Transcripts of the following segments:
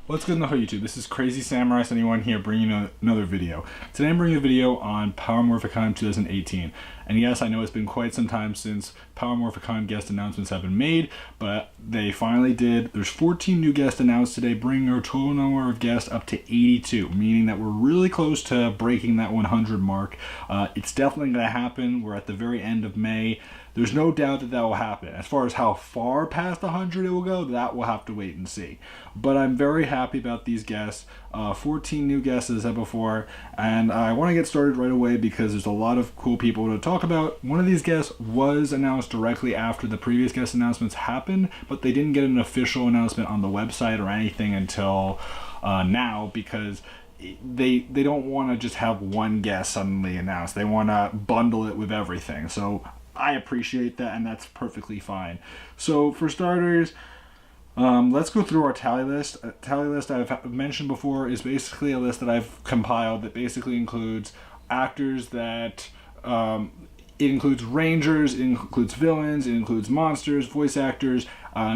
What's good in the hood, YouTube? This is Crazy Samurai 71 here, bringing you another video. Today I'm bringing a video on Power Morphicon 2018. And yes, I know it's been quite some time since Power Morphicon guest announcements have been made, but they finally did. There's 14 new guests announced today, bringing our total number of guests up to 82, meaning that we're really close to breaking that 100 mark. It's definitely going to happen. We're at the very end of May. There's no doubt that that will happen. As far as how far past 100 it will go, that we'll have to wait and see. But I'm very happy about these guests. 14 new guests, as I said before, and I want to get started right away because there's a lot of cool people to talk about. One of these guests was announced directly after the previous guest announcements happened, but they didn't get an official announcement on the website or anything until now, because they don't want to just have one guest suddenly announced. They want to bundle it with everything. So I appreciate that, and that's perfectly fine. So for starters, let's go through our tally list. A tally list I've mentioned before is basically a list that I've compiled that basically includes actors that it includes rangers, it includes villains, it includes monsters, voice actors,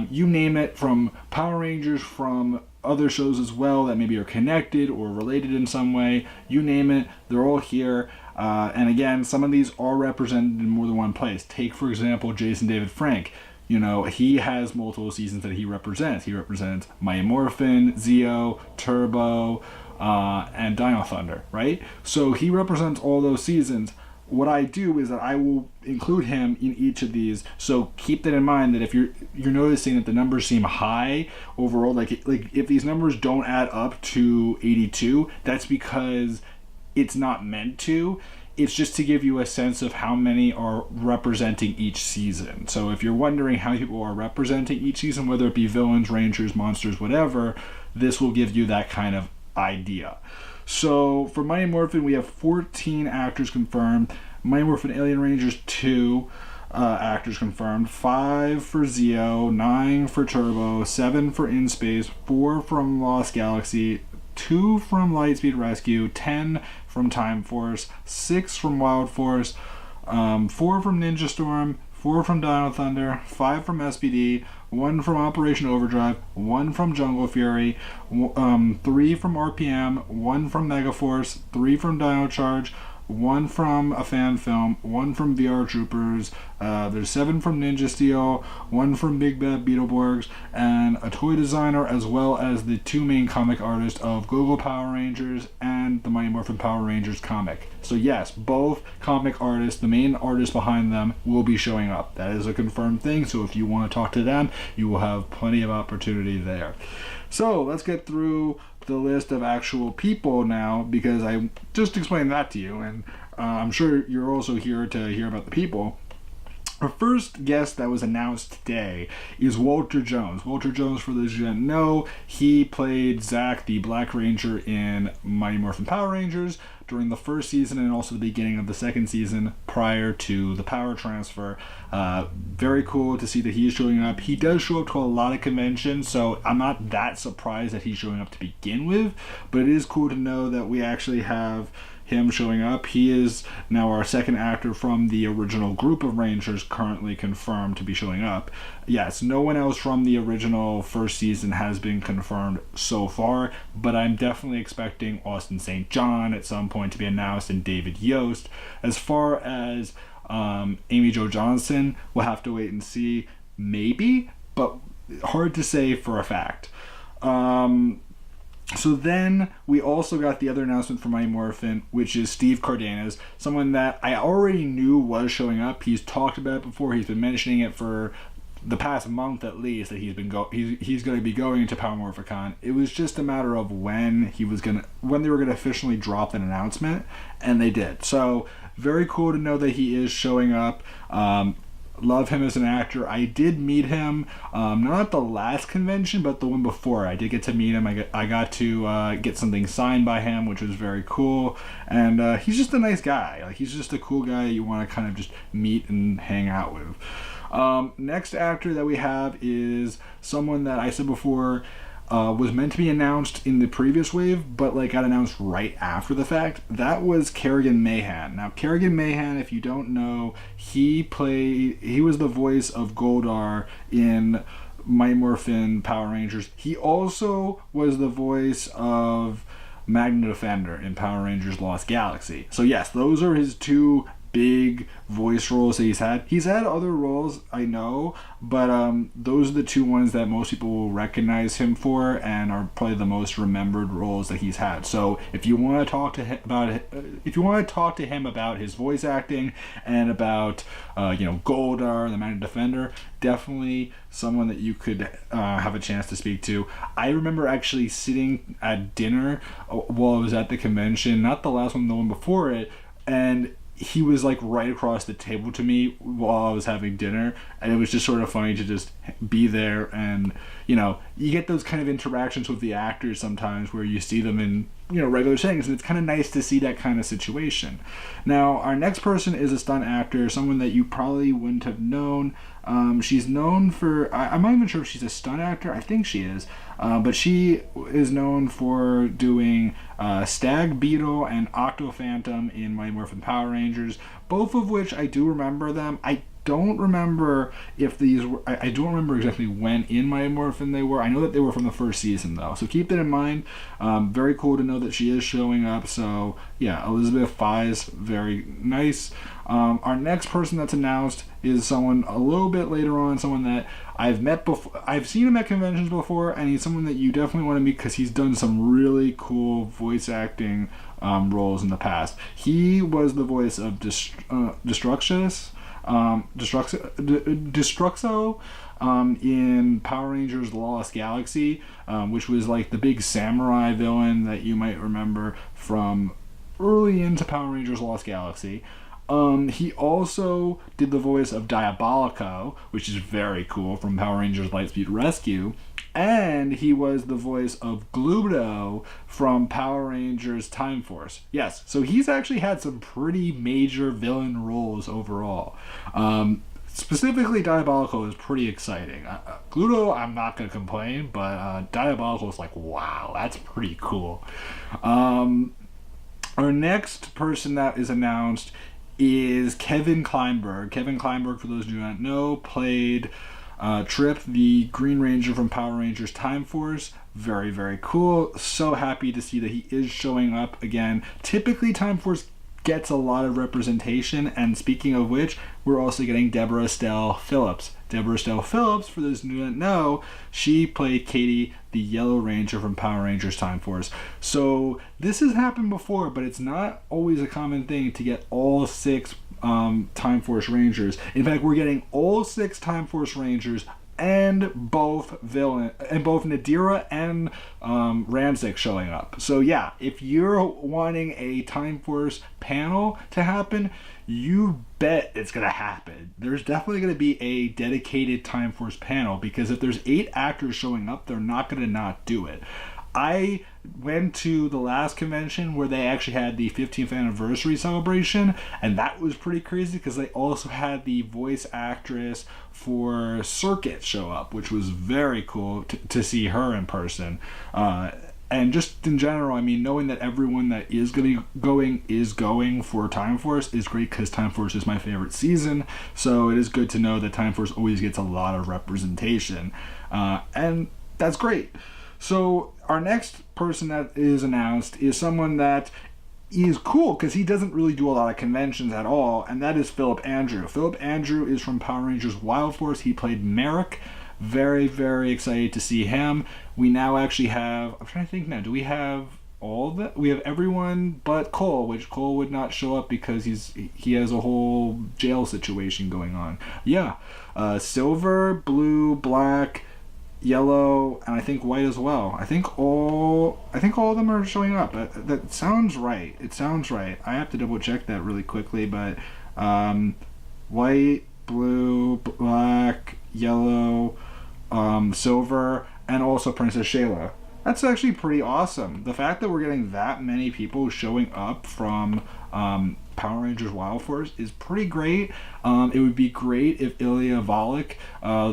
you name it, from Power Rangers, from other shows as well that maybe are connected or related in some way. You name it, they're all here. And again, some of these are represented in more than one place. Take, for example, Jason David Frank. You know, he has multiple seasons that he represents. He represents Mighty Morphin, Zeo, Turbo, and Dino Thunder, right? So he represents all those seasons. What I do is that I will include him in each of these. So keep that in mind, that if you're noticing that the numbers seem high overall, like if these numbers don't add up to 82, that's because it's not meant to. It's just to give you a sense of how many are representing each season. So if you're wondering how people are representing each season, whether it be villains, rangers, monsters, whatever, this will give you that kind of idea. So for Mighty Morphin, we have 14 actors confirmed. Mighty Morphin Alien Rangers 2 actors confirmed. 5 for Zeo, 9 for Turbo, 7 for In Space, 4 from Lost Galaxy, 2 from Lightspeed Rescue, 10 from Time Force, 6 from Wild Force, 4 from Ninja Storm, 4 from Dino Thunder, 5 from SPD, 1 from Operation Overdrive, 1 from Jungle Fury, 3 from RPM, 1 from Megaforce, 3 from Dino Charge, 1 from a fan film, 1 from VR Troopers, there's 7 from Ninja Steel, 1 from Big Bad Beetleborgs, and a toy designer, as well as the 2 main comic artists of Google Power Rangers and the Mighty Morphin Power Rangers comic. So yes, both comic artists, the main artists behind them, will be showing up. That is a confirmed thing, so if you want to talk to them, you will have plenty of opportunity there. So let's get through the list of actual people now, because I just explained that to you, and I'm sure you're also here to hear about the people. Our first guest that was announced today is Walter Jones. Walter Jones, for those who don't know, he played Zack, the Black Ranger, in Mighty Morphin Power Rangers during the first season and also the beginning of the second season prior to the power transfer. Very cool to see that he is showing up. He does show up to a lot of conventions, so I'm not that surprised that he's showing up to begin with, but it is cool to know that we actually have him showing up. He is now our second actor from the original group of Rangers currently confirmed to be showing up. Yes, no one else from the original first season has been confirmed so far, but I'm definitely expecting Austin St. John at some point to be announced, and David Yost. As far as Amy Jo Johnson, we'll have to wait and see. Maybe, but hard to say for a fact. So then we also got the other announcement from Mighty Morphin, which is Steve Cardenas, someone that I already knew was showing up. He's talked about it before. He's been mentioning it for the past month at least, that he's going to be going to Power Morphicon. It was just a matter of when they were going to officially drop an announcement, and they did. So very cool to know that he is showing up. Love him as an actor. I did meet him, not at the last convention, but the one before. I did get to meet him. I got to get something signed by him, which was very cool. And he's just a nice guy. Like, he's just a cool guy you want to kind of just meet and hang out with. Next actor that we have is someone that I said before was meant to be announced in the previous wave, but got announced right after the fact. That was Kerrigan Mahan. Now, Kerrigan Mahan, if you don't know, he was the voice of Goldar in Mighty Morphin Power Rangers. He also was the voice of Magna Defender in Power Rangers Lost Galaxy. So yes, those are his two big voice roles that he's had. He's had other roles, I know, but those are the two ones that most people will recognize him for and are probably the most remembered roles that he's had. So if you want to talk to him about his voice acting and about Goldar, the Magna Defender, definitely someone that you could have a chance to speak to. I remember actually sitting at dinner while I was at the convention, not the last one, the one before it, and he was like right across the table to me while I was having dinner, and it was just sort of funny to just be there. And you get those kind of interactions with the actors sometimes where you see them in regular settings, and it's kind of nice to see that kind of situation. Now our next person is a stunt actor, someone that you probably wouldn't have known. She's known for, I'm not even sure if she's a stunt actor. I think she is, but she is known for doing Stag Beetle and Octo Phantom in Mighty Morphin Power Rangers, both of which I do remember them. I don't remember if these were, I don't remember exactly when in Mighty Morphin they were. I know that they were from the first season though, so keep that in mind. Very cool to know that she is showing up. So yeah, Elizabeth Fies, very nice. Our next person that's announced is someone a little bit later on, someone that I've met before. I've seen him at conventions before, and he's someone that you definitely want to meet because he's done some really cool voice acting roles in the past. He was the voice of Destruxo in Power Rangers Lost Galaxy, which was like the big samurai villain that you might remember from early into Power Rangers Lost Galaxy. He also did the voice of Diabolico, which is very cool, from Power Rangers Lightspeed Rescue. And he was the voice of Gluto from Power Rangers Time Force. Yes, so he's actually had some pretty major villain roles overall. Specifically, Diabolico is pretty exciting. Gluto, I'm not going to complain, but Diabolico is like, wow, that's pretty cool. Our next person that is announced is Kevin Kleinberg. Kevin Kleinberg, for those who do not know, played Trip, the Green Ranger from Power Rangers Time Force. Very, very cool. So happy to see that he is showing up again. Typically, Time Force gets a lot of representation, and speaking of which, we're also getting Deborah Estelle Phillips. Deborah Estelle Phillips, for those who do not know, she played Katie, the Yellow Ranger from Power Rangers Time Force. So this has happened before, but it's not always a common thing to get all 6 Time Force Rangers. In fact, we're getting all 6 Time Force Rangers and both Nadira and Rancic showing up. So yeah, if you're wanting a Time Force panel to happen, you bet it's gonna happen. There's definitely gonna be a dedicated Time Force panel, because if there's 8 actors showing up, they're not gonna not do it. I went to the last convention where they actually had the 15th anniversary celebration, and that was pretty crazy because they also had the voice actress for Circuit show up, which was very cool to see her in person. And just in general, I mean, knowing that everyone that is going for Time Force is great, because Time Force is my favorite season. So it is good to know that Time Force always gets a lot of representation, and that's great. So our next person that is announced is someone that is cool because he doesn't really do a lot of conventions at all, and that is Phillip Andrew. Phillip Andrew is from Power Rangers Wild Force. He played Merrick. Very, very excited to see him. We now actually have, I'm trying to think now, do we have all of that? We have everyone but Cole, which Cole would not show up because he has a whole jail situation going on. Yeah, silver, blue, black, yellow, and I think white as well. I think all of them are showing up. That sounds right. It sounds right. I have to double check that really quickly, but white, blue, black, yellow, silver, and also Princess Shayla. That's actually pretty awesome. The fact that we're getting that many people showing up from Power Rangers Wild Force is pretty great. It would be great if Ilya Volek,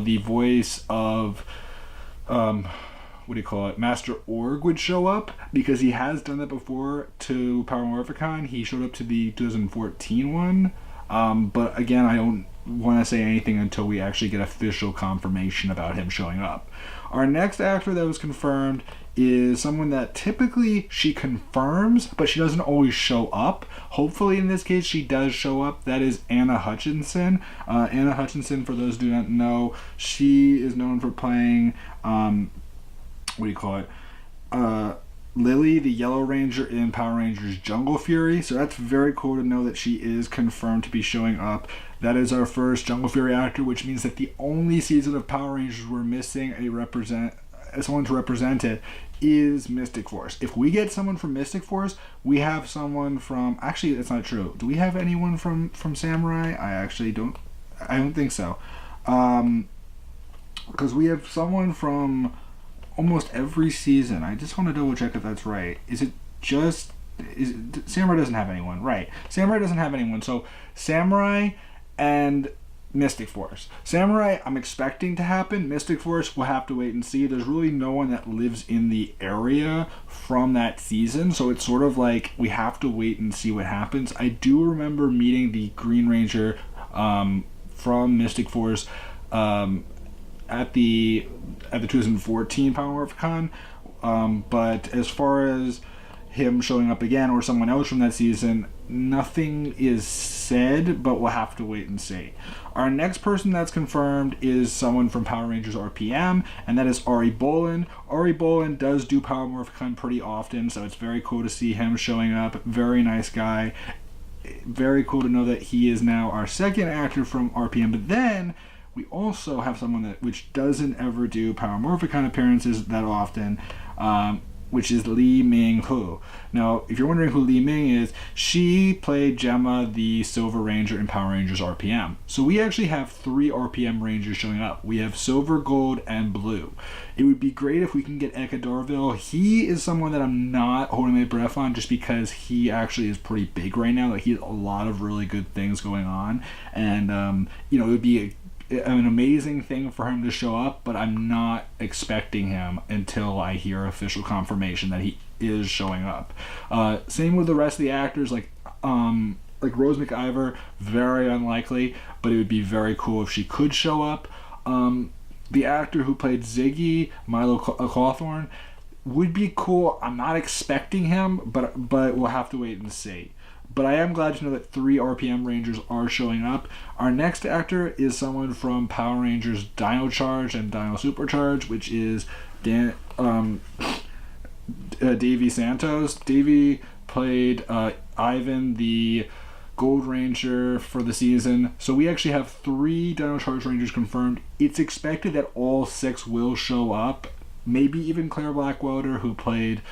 the voice of Master Org, would show up, because he has done that before to Power Morphicon. He showed up to the 2014 one, but again, want to say anything until we actually get official confirmation about him showing up. Our next actor that was confirmed is someone that typically she confirms, but she doesn't always show up. Hopefully in this case she does show up. That is Anna Hutchinson. Anna Hutchinson, for those who do not know, she is known for playing, Lily, the Yellow Ranger in Power Rangers Jungle Fury. So that's very cool to know that she is confirmed to be showing up. That is our first Jungle Fury actor, which means that the only season of Power Rangers we're missing someone to represent it is Mystic Force. If we get someone from Mystic Force, we have someone from... Actually, that's not true. Do we have anyone from Samurai? I don't think so. Because we have someone from almost every season. I just want to double check if that's right. Samurai doesn't have anyone, right? Samurai doesn't have anyone. So Samurai and Mystic Force. Samurai, I'm expecting to happen. Mystic Force, we'll have to wait and see. There's really no one that lives in the area from that season, so it's sort of like we have to wait and see what happens. I do remember meeting the Green Ranger from Mystic Force at the 2014 Power Morphicon, but as far as him showing up again or someone else from that season, nothing is said, but we'll have to wait and see. Our next person that's confirmed is someone from Power Rangers RPM, and that is Ari Bolin. Ari Bolin does do Power Morphicon pretty often, so it's very cool to see him showing up. Very nice guy. Very cool to know that he is now our second actor from RPM, but then we also have someone which doesn't ever do Power Morphicon appearances that often, which is Lee Ming-Hu. Now, if you're wondering who Lee Ming is, she played Gemma, the Silver Ranger in Power Rangers RPM. So we actually have 3 RPM Rangers showing up. We have Silver, Gold, and Blue. It would be great if we can get Eka Darville. He is someone that I'm not holding my breath on just because he actually is pretty big right now. Like, he has a lot of really good things going on. And, it would be an amazing thing for him to show up, but I'm not expecting him until I hear official confirmation that he is showing up. Same with the rest of the actors, like Rose McIver, very unlikely, but it would be very cool if she could show up. The actor who played Ziggy, Milo Cawthorn, would be cool. I'm not expecting him, but we'll have to wait and see. But I am glad to know that 3 RPM Rangers are showing up. Our next actor is someone from Power Rangers Dino Charge and Dino Supercharge, which is Davey Santos. Davey played Ivan, the Gold Ranger, for the season. So we actually have 3 Dino Charge Rangers confirmed. It's expected that all 6 will show up. Maybe even Claire Blackwelder, who played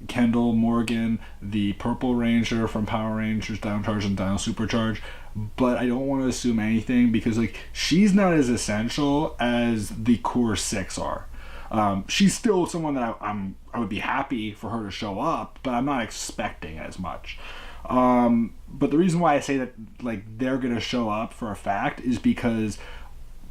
Kendall Morgan, the Purple Ranger from Power Rangers Dino Charge and Dino Supercharge, but I don't want to assume anything because she's not as essential as the core 6 are. She's still someone that I would be happy for her to show up, but I'm not expecting as much. But the reason why I say that they're gonna show up for a fact is because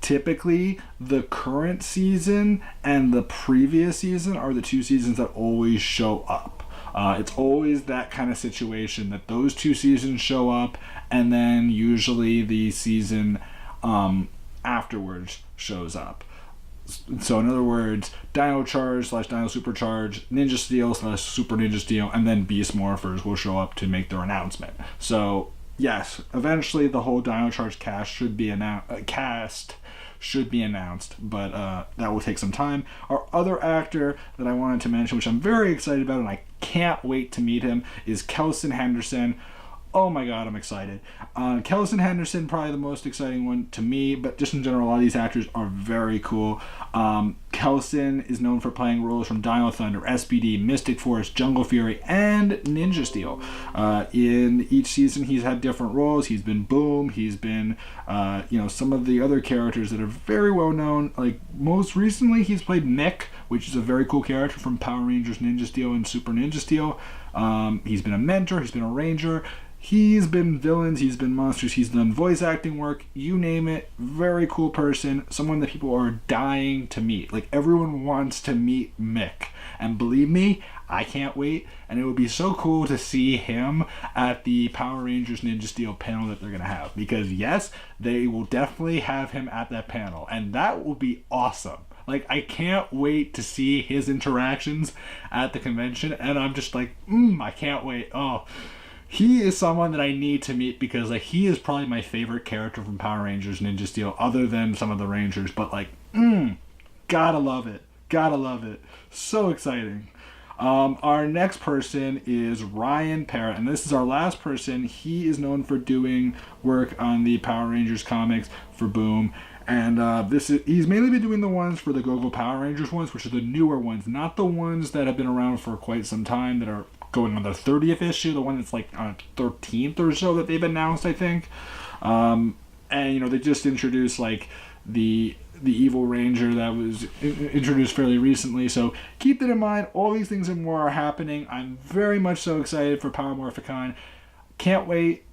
typically the current season and the previous season are the 2 seasons that always show up. It's always that kind of situation that those 2 seasons show up, and then usually the season afterwards shows up. So in other words, Dino Charge / Dino Supercharge, Ninja Steel / Super Ninja Steel, and then Beast Morphers will show up to make their announcement. So yes, eventually the whole Dino Charge cast should be announced, but that will take some time. Our other actor that I wanted to mention, which I'm very excited about and I can't wait to meet him, is Kelson Henderson. Oh my god, I'm excited. Kelson Henderson, probably the most exciting one to me, but just in general, a lot of these actors are very cool. Kelson is known for playing roles from Dino Thunder, SPD, Mystic Force, Jungle Fury, and Ninja Steel. In each season, he's had different roles. He's been Boom. He's been, some of the other characters that are very well known. Most recently, he's played Mick, which is a very cool character from Power Rangers Ninja Steel and Super Ninja Steel. He's been a mentor. He's been a ranger. He's been villains, he's been monsters, he's done voice acting work, you name it. Very cool person, someone that people are dying to meet. Like, everyone wants to meet Mick. And believe me, I can't wait. And it would be so cool to see him at the Power Rangers Ninja Steel panel that they're going to have. Because yes, they will definitely have him at that panel. And that will be awesome. Like, I can't wait to see his interactions at the convention. And I'm just like, I can't wait. Oh, he is someone that I need to meet because, like, he is probably my favorite character from Power Rangers Ninja Steel, other than some of the Rangers. But, like, gotta love it. Gotta love it. So exciting. Our next person is Ryan Parrot, and this is our last person. He is known for doing work on the Power Rangers comics for Boom. And he's mainly been doing the ones for the Go-Go Power Rangers ones, which are the newer ones, not the ones that have been around for quite some time that are going on the 30th issue, the one that's like on 13th or so that they've announced, I think. And, you know, they just introduced like the Evil Ranger that was introduced fairly recently. So keep that in mind. All these things and more are happening. I'm very much so excited for Power Morphicon. Can't wait.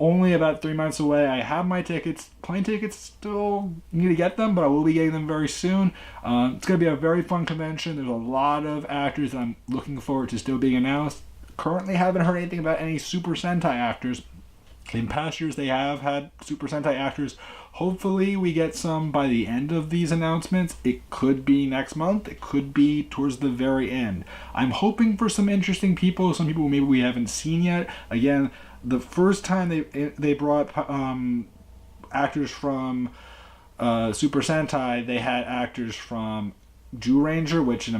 Only about 3 months away. I have my tickets. Plane tickets still need to get them, but I will be getting them very soon. It's going to be a very fun convention. There's a lot of actors that I'm looking forward to still being announced. Currently haven't heard anything about any Super Sentai actors. In past years, they have had Super Sentai actors. Hopefully, we get some by the end of these announcements. It could be next month. It could be towards the very end. I'm hoping for some interesting people. Some people maybe we haven't seen yet. Again, the first time they brought actors from Super Sentai, they had actors from Jew Ranger, which in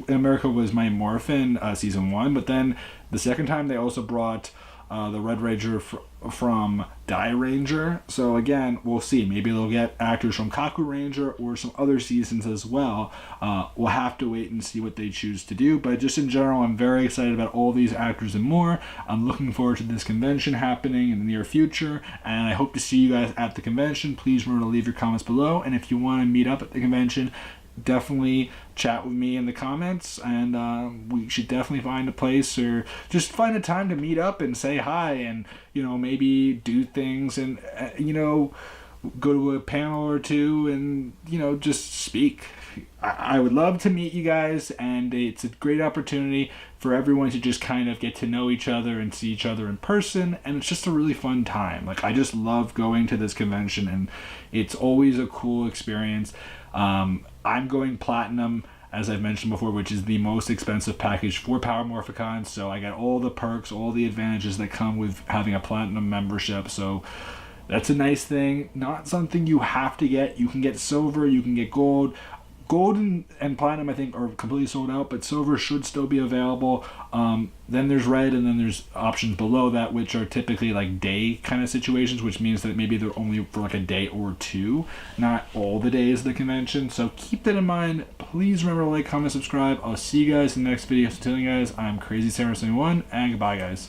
America was my Morphin season 1. But then the second time they also brought the Red Ranger from Die Ranger. So again, we'll see. Maybe they'll get actors from Kaku Ranger or some other seasons as well. We'll have to wait and see what they choose to do. But just in general, I'm very excited about all these actors and more. I'm looking forward to this convention happening in the near future. And I hope to see you guys at the convention. Please remember to leave your comments below. And if you want to meet up at the convention, definitely chat with me in the comments, and we should definitely find a place or just find a time to meet up and say hi, and, you know, maybe do things, and you know, go to a panel or two and, you know, just speak. I would love to meet you guys, and it's a great opportunity for everyone to just kind of get to know each other and see each other in person, and it's just a really fun time. Like, I just love going to this convention, and it's always a cool experience. I'm going Platinum, as I've mentioned before, which is the most expensive package for Power Morphicon, so I got all the perks, all the advantages that come with having a Platinum membership, so that's a nice thing. Not something you have to get. You can get silver, you can get gold. Gold and platinum, I think, are completely sold out, but silver should still be available. Then there's red, and then there's options below that, which are typically like day kind of situations, which means that maybe they're only for like a day or two, not all the days of the convention. So keep that in mind. Please remember to like, comment, subscribe. I'll see you guys in the next video. So until then, guys, I'm Crazy Samurai 71, and goodbye, guys.